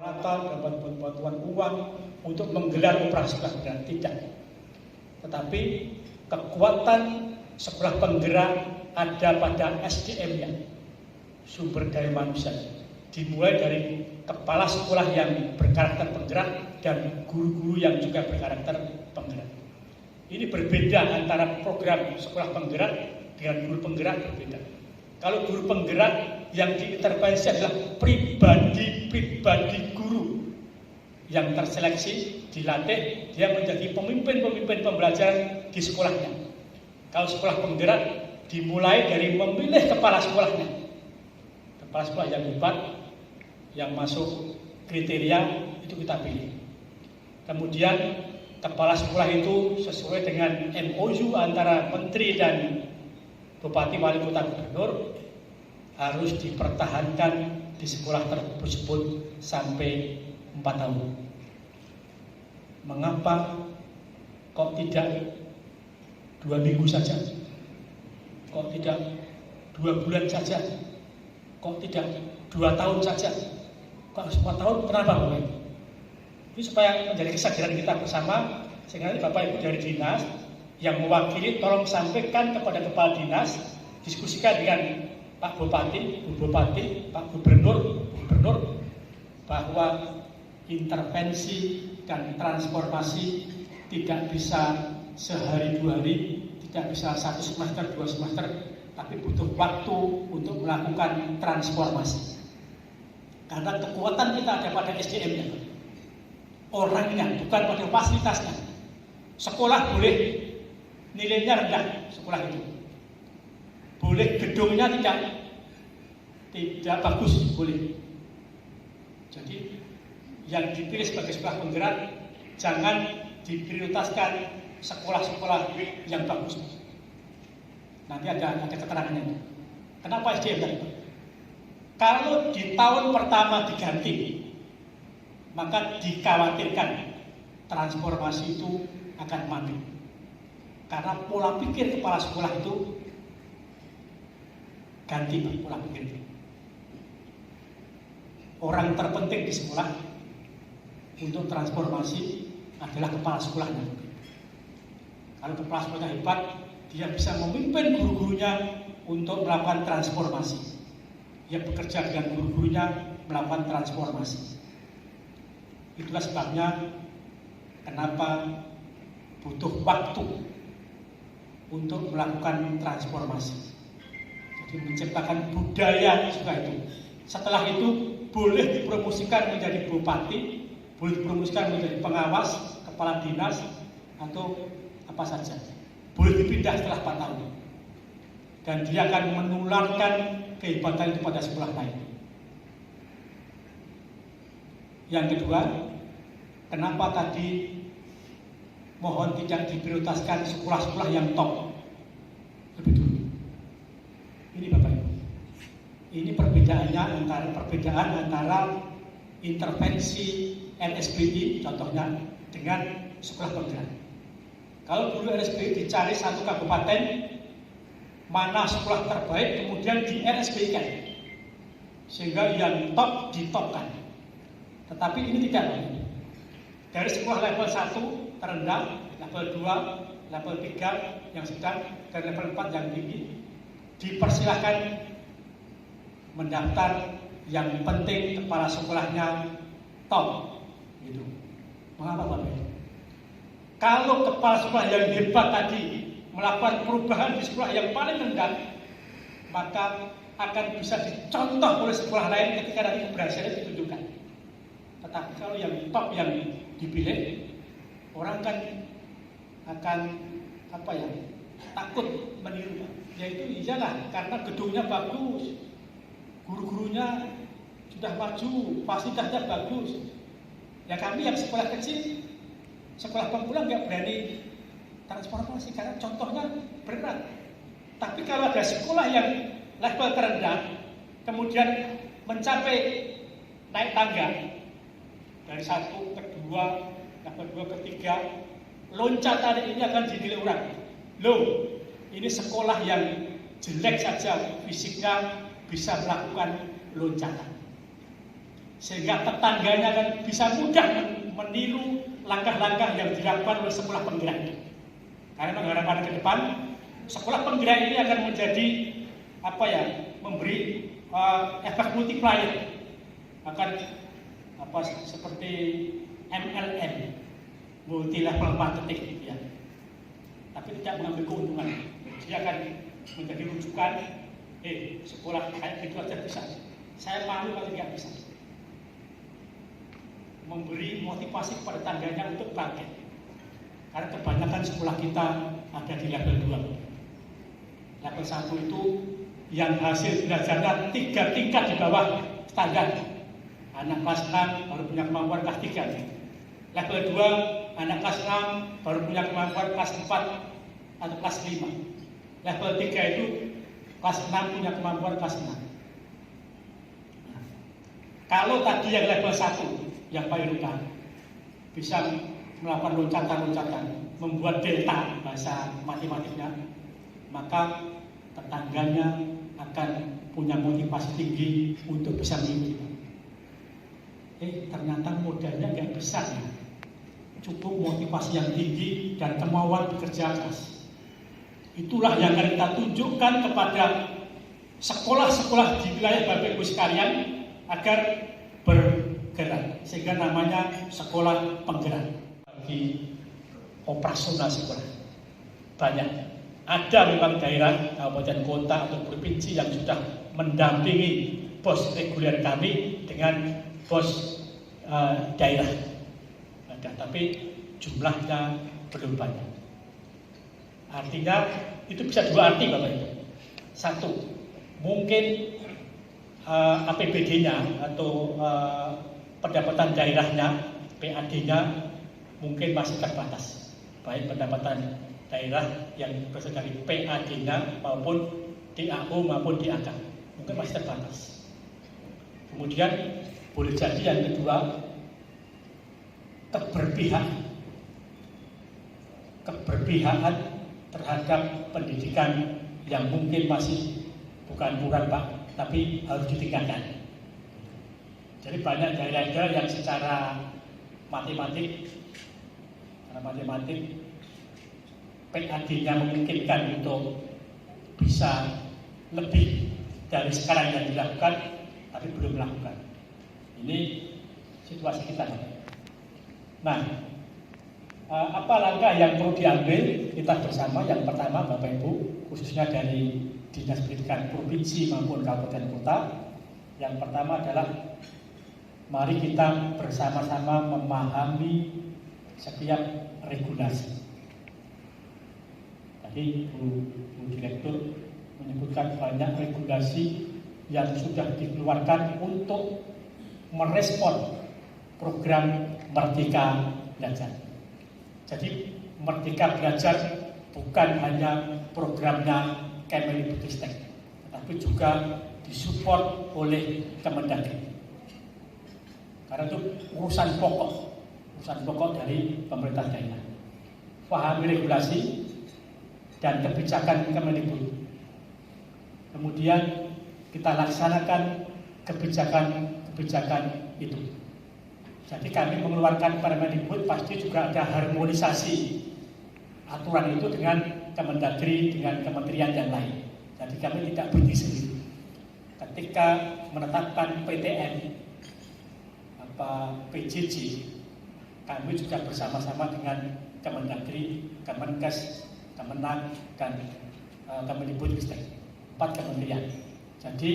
peralatan, dapat bantuan uang untuk menggelar operasi sekolah penggerak, tidak. Tetapi kekuatan sekolah penggerak ada pada SDM-nya, sumber daya manusia. Dimulai dari kepala sekolah yang berkarakter penggerak dan guru-guru yang juga berkarakter penggerak. Ini berbeda antara program sekolah penggerak dengan guru penggerak, berbeda. Kalau guru penggerak yang diintervensi adalah pribadi guru yang terseleksi, dilatih, dia menjadi pemimpin pembelajaran di sekolahnya. Kalau sekolah penggerak dimulai dari memilih kepala sekolahnya. Kepala sekolah yang hebat, yang masuk kriteria itu kita pilih. Kemudian kepala sekolah itu sesuai dengan MOU antara menteri dan bupati, wali kota, gubernur harus dipertahankan di sekolah tersebut sampai 4 tahun. Mengapa kok tidak 2 minggu saja? Kok tidak 2 bulan saja? Kok tidak 2 tahun saja? Kok 4 tahun? Kenapa Bapak Ibu? Ini supaya menjadi kesadaran kita bersama, sehingga nanti Bapak Ibu dari dinas yang mewakili tolong sampaikan kepada kepala dinas, diskusikan dengan Pak Bupati, Bu Bupati, Pak Gubernur, bahwa intervensi dan transformasi tidak bisa sehari 2 hari, tidak bisa 1 semester, 2 semester, tapi butuh waktu untuk melakukan transformasi. Karena kekuatan kita ada pada SDM-nya, orangnya, bukan pada fasilitasnya. Sekolah boleh nilainya rendah, sekolah itu boleh gedungnya tidak bagus, boleh. Jadi yang dipilih sebagai sekolah penggerak jangan diprioritaskan sekolah-sekolah yang bagus. Nanti ada keterangannya. Kenapa SDM tadi? Kalau di tahun pertama diganti, maka dikhawatirkan transformasi itu akan mati. Karena pola pikir kepala sekolah itu ganti pola pikir. Orang terpenting di sekolah untuk transformasi adalah kepala sekolahnya. Kalau kepala sekolahnya hebat, dia bisa memimpin guru-gurunya untuk melakukan transformasi. Dia bekerja dengan guru-gurunya melakukan transformasi. Itulah sebabnya kenapa butuh waktu untuk melakukan transformasi. Jadi menciptakan budaya juga itu. Setelah itu boleh dipromosikan menjadi bupati, boleh dipromosikan menjadi pengawas, kepala dinas, atau apa saja. Boleh dipindah setelah 4 tahun. Dan dia akan menularkan kehebatan itu pada sekolah lain. Yang kedua, kenapa tadi mohon tidak diprioritaskan sekolah-sekolah yang top lebih dulu? Ini Bapak Ibu. Ini perbedaan antara intervensi LSBI contohnya dengan sekolah penggerak. Kalau dulu LSBI dicari satu kabupaten mana sekolah terbaik, kemudian di LSBI-kan sehingga yang top ditopkan. Tetapi ini tidak. Dari sekolah level 1 terendah, level 2, level 3 yang sedang, dan level 4 yang tinggi, dipersilahkan mendaftar yang penting kepala sekolahnya top, gitu. Mengapa Bapak? Kalau kepala sekolah yang hebat tadi melakukan perubahan di sekolah yang paling rendah, maka akan bisa dicontoh oleh sekolah lain ketika nanti keberhasilan ditunjukkan. Tetapi kalau yang top yang dipilih, orang kan akan takut meniru. Yaitu iyalah, karena gedungnya bagus, guru-gurunya sudah maju, fasilitasnya bagus. Ya kami yang sekolah kecil, sekolah pemula nggak berani transformasi karena contohnya berat. Tapi kalau ada sekolah yang level terendah, kemudian mencapai naik tangga dari 1 ke 2, level 2 ke 3, loncatan ini akan dinilai orang. Loh, ini sekolah yang jelek saja fisiknya bisa melakukan loncatan. sehingga tetangganya kan bisa mudah meniru langkah-langkah yang dilakukan oleh sekolah penggerak. Karena harapan ke depan sekolah penggerak ini akan menjadi memberi efek multiplier, akan seperti MLM, multi level marketing ya. Tapi tidak mengambil keuntungan. Dia akan menjadi rujukan, sekolah kayak gitu aja bisa. Saya malu kalau tidak bisa. Memberi motivasi kepada tangganya untuk bangkit. Karena kebanyakan sekolah kita ada di level 2. Level 1 itu yang hasil belajarnya 3 tingkat di bawah standar. Anak kelas 6 baru punya kemampuan kelas 3. Level 2, anak kelas 6 baru punya kemampuan kelas 4 atau kelas 5. Level 3 itu kelas 6 punya kemampuan kelas 6. Nah, kalau tadi yang level 1 yang paling rendah bisa melakukan loncatan-loncatan, membuat delta bahasa matematiknya, maka tetangganya akan punya motivasi tinggi untuk bisa mengikuti. Ternyata modalnya nggak besar ya. Cukup motivasi yang tinggi dan kemauan bekerja keras. Itulah yang akan kita tunjukkan kepada sekolah-sekolah di wilayah Bapak Ibu sekalian agar bergerak, sehingga namanya sekolah penggerak. Bagi operasional sekolah banyak. Ada memang daerah, kabupaten kota atau provinsi yang sudah mendampingi pos reguler kami dengan pos daerah. Ada, tapi jumlahnya belum banyak. Artinya itu bisa dua arti Bapak Ibu. Satu, mungkin APBD-nya atau pendapatan daerahnya, PAD-nya mungkin masih terbatas. Baik pendapatan daerah yang berasal dari PAD-nya maupun DAO maupun DAK mungkin masih terbatas. Kemudian boleh jadi yang kedua, keberpihakan terhadap pendidikan yang mungkin masih bukan kurang Pak, tapi harus ditingkatkan. Jadi banyak daerah-daerah yang secara matematik PAD-nya memungkinkan untuk bisa lebih dari sekarang yang dilakukan, tapi belum melakukan. Ini situasi kita. Nah, apa langkah yang perlu diambil kita bersama? Yang pertama, Bapak Ibu, khususnya dari Dinas Pendidikan Provinsi maupun Kabupaten Kota, yang pertama adalah mari kita bersama-sama memahami setiap regulasi. Tadi Bu Direktur menyebutkan banyak regulasi yang sudah dikeluarkan untuk merespon program Merdeka Belajar. Jadi Merdeka Belajar bukan hanya programnya Kemendikbudristek, tetapi juga disupport oleh Kemendagri. Karena itu urusan pokok dari pemerintah daerah. Pahami regulasi dan kebijakan Kemendikbud. Kemudian kita laksanakan kebijakan itu. Jadi kami mengeluarkan Permendikbud pasti juga ada harmonisasi aturan itu dengan Kemendagri, dengan kementerian yang lain. Jadi kami tidak berdiri sendiri. Ketika menetapkan PTN, PJJ, kami juga bersama-sama dengan Kemendagri, Kemenkes, Kemenag, dan Kemendikbudristek, 4 kementerian. Jadi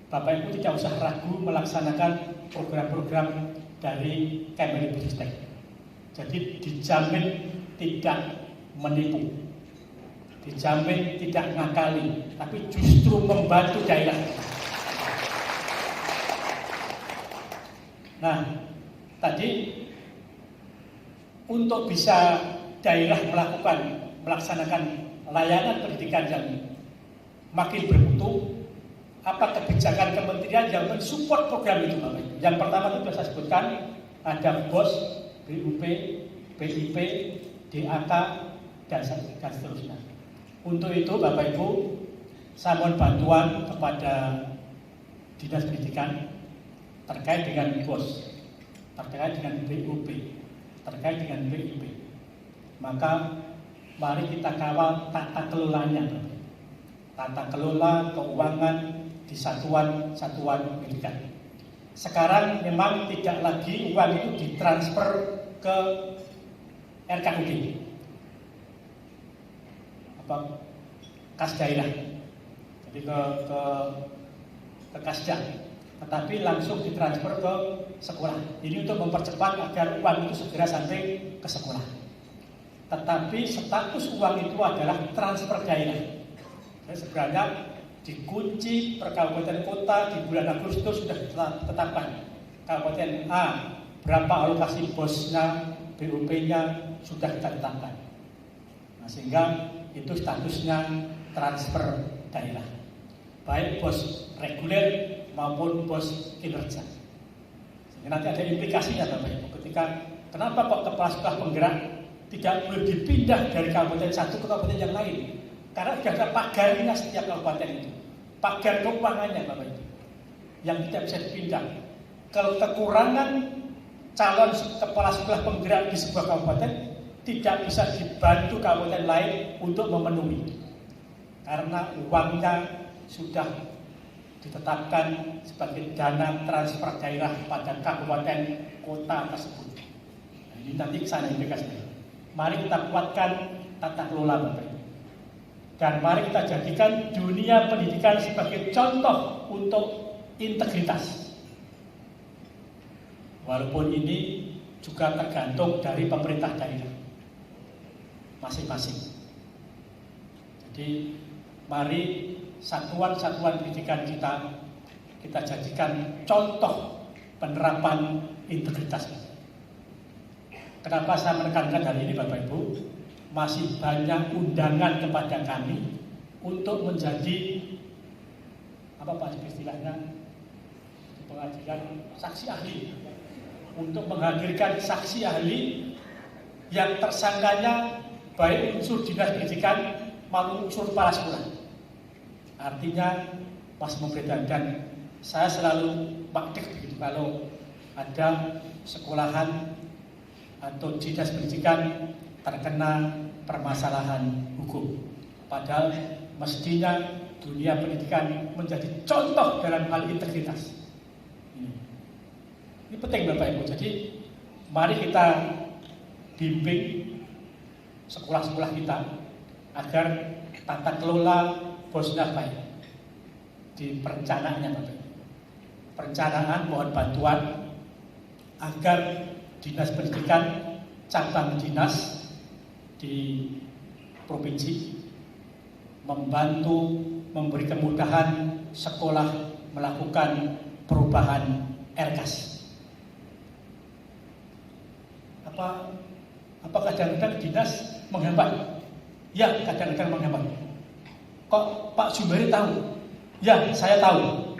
Bapak Ibu tidak usah ragu melaksanakan program-program dari Kemendikbudristek. Jadi dijamin tidak menipu, dijamin tidak ngakali, tapi justru membantu daerah. Nah, tadi untuk bisa daerah melaksanakan layanan pendidikan yang makin bermutu, apa kebijakan kementerian yang mensupport program itu Bapak? Yang pertama itu sudah saya sebutkan, ada BOS, BUP, BIP, DAK, dan seterusnya. Untuk itu Bapak Ibu, saya mohon bantuan kepada Dinas Pendidikan terkait dengan BOS, terkait dengan BUP, terkait dengan BIP. Maka mari kita kawal tata kelolanya, tata kelola keuangan di satuan-satuan pendidikan. Sekarang memang tidak lagi uang itu ditransfer ke RKUD, kas daerah, jadi ke kasda, tetapi langsung ditransfer ke sekolah. Ini untuk mempercepat agar uang itu segera sampai ke sekolah. Tetapi status uang itu adalah transfer daerah. Jadi sebenarnya dikunci per kabupaten kota di bulan Agustus sudah ditetapkan. Kabupaten A berapa alokasi BOS-nya, BUP-nya sudah kita tetapkan. Nah, sehingga itu statusnya transfer daerah, baik BOS reguler maupun BOS kinerja. Sehingga nanti ada implikasinya Bapak Ibu. Ketika kenapa kok kepala sekolah penggerak tidak boleh dipindah dari kabupaten satu ke kabupaten yang lain? Karena sudah ada pagarnya setiap kabupaten itu, pagar keuangannya Bapak Ibu, yang tidak bisa dipindah. Kalau kekurangan calon kepala sekolah penggerak di sebuah kabupaten, tidak bisa dibantu kabupaten lain untuk memenuhi, karena uangnya sudah ditetapkan sebagai dana transfer daerah pada kabupaten kota tersebut. Nah, ini nanti kesana implikasinya. Mari kita kuatkan tata kelola Bapak Ibu, dan mari kita jadikan dunia pendidikan sebagai contoh untuk integritas. Walaupun ini juga tergantung dari pemerintah daerah masing-masing. Jadi mari satuan-satuan pendidikan kita jadikan contoh penerapan integritas. Kenapa saya menekankan hal ini Bapak Ibu? Masih banyak undangan kepada kami untuk menjadi apa Pak istilahnya, pengadilan saksi ahli, untuk menghadirkan saksi ahli yang tersangkanya baik unsur dinas pendidikan maupun unsur kepala sekolah. Artinya Mas Membredan, dan saya selalu praktik begitu kalau ada sekolahan atau dinas pendidikan terkena permasalahan hukum. Padahal mestinya dunia pendidikan menjadi contoh dalam hal integritas. Ini penting Bapak Ibu. Jadi mari kita bimbing sekolah-sekolah kita agar tata kelola BOS-nya baik di perencanaannya Bapak Ibu. Perencanaan mohon bantuan agar dinas pendidikan, cabang dinas di provinsi membantu memberi kemudahan sekolah melakukan perubahan RKAS. Apa kadang-kadang dinas menghambat? Ya, kadang-kadang menghambat. Kok Pak Jumeri tahu? Ya, saya tahu.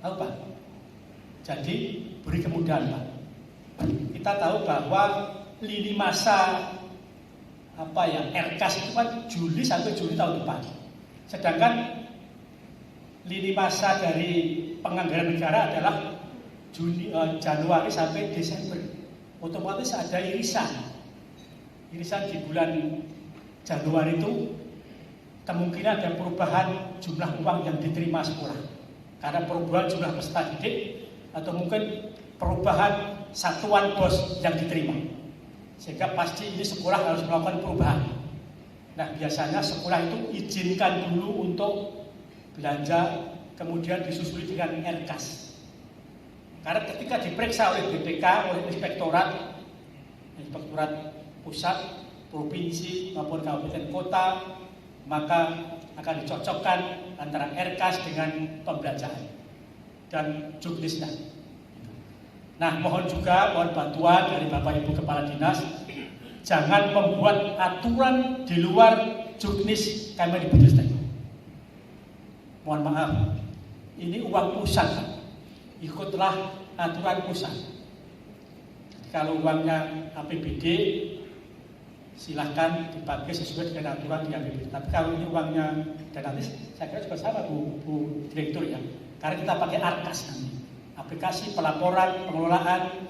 Tahu Pak? Jadi beri kemudahan Pak. Kita tahu bahwa lini masa RKAS itu kan Juli sampai Juli tahun depan. Sedangkan lini masa dari penganggaran negara adalah Januari sampai Desember. Otomatis ada irisan di bulan Januari itu kemungkinan ada perubahan jumlah uang yang diterima sekolah karena perubahan jumlah peserta didik atau mungkin perubahan satuan BOS yang diterima, sehingga pasti ini sekolah harus melakukan perubahan. Nah, biasanya sekolah itu izinkan dulu untuk belanja, kemudian disusuli dengan RKAS. Karena ketika diperiksa oleh BPK, oleh inspektorat pusat, provinsi maupun kabupaten kota, maka akan dicocokkan antara RKAS dengan pembelanjaan dan juknisnya. Nah, mohon bantuan dari Bapak Ibu Kepala Dinas, jangan membuat aturan di luar juknis Kemendikbudristek. Mohon maaf, ini uang pusat, ikutlah aturan pusat. Kalau uangnya APBD, silahkan dipakai sesuai dengan aturan yang APBD. Tapi kalau ini uangnya, dan nanti saya kira juga sama Bu Direktur ya, Karena kita pakai Arkas nanti. Aplikasi pelaporan pengelolaan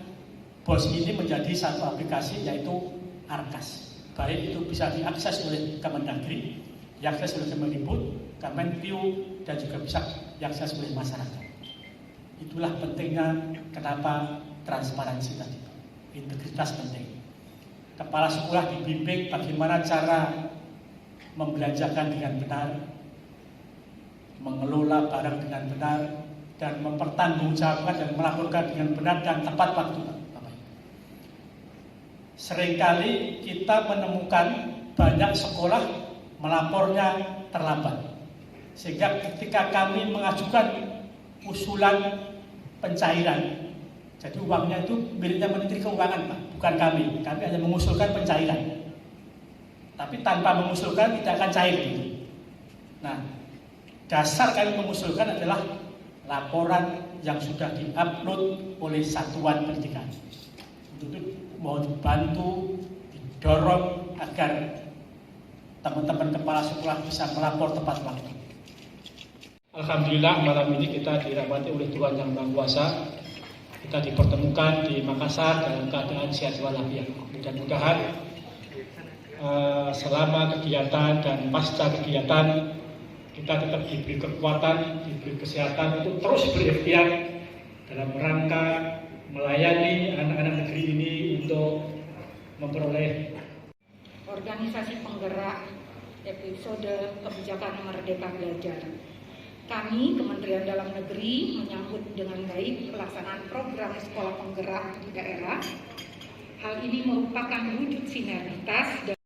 BOS ini menjadi satu aplikasi, yaitu Arkas. Baik itu bisa diakses oleh Kemendagri, diakses oleh Kemendikbud, Kemenkeu, dan juga bisa diakses oleh masyarakat. Itulah pentingnya kenapa transparansi tadi, integritas penting. Kepala sekolah dibimbing bagaimana cara membelanjakan dengan benar, mengelola barang dengan benar, dan mempertanggungjawabkan dan melaporkan dengan benar dan tepat waktu. Seringkali kita menemukan banyak sekolah melapornya terlambat, sehingga ketika kami mengajukan usulan pencairan, jadi uangnya itu miliknya Menteri Keuangan, Pak, bukan kami. Kami hanya mengusulkan pencairan, tapi tanpa mengusulkan tidak akan cair gitu. Nah, dasar kami mengusulkan adalah laporan yang sudah diupload oleh satuan pendidikan. Untuk itu mohon dibantu, didorong agar teman-teman kepala sekolah bisa melapor tepat waktu. Alhamdulillah malam ini kita dirahmati oleh Tuhan Yang Maha Kuasa. Kita dipertemukan di Makassar dalam keadaan sehat walafiat. Mudah-mudahan selama kegiatan dan pasca kegiatan kita tetap diberi kekuatan, diberi kesehatan untuk terus berikhtiar dalam rangka melayani anak-anak negeri ini untuk memperoleh organisasi penggerak episode kebijakan Merdeka Belajar. Kami, Kementerian Dalam Negeri, menyambut dengan baik pelaksanaan program sekolah penggerak di daerah. Hal ini merupakan wujud sinergitas dan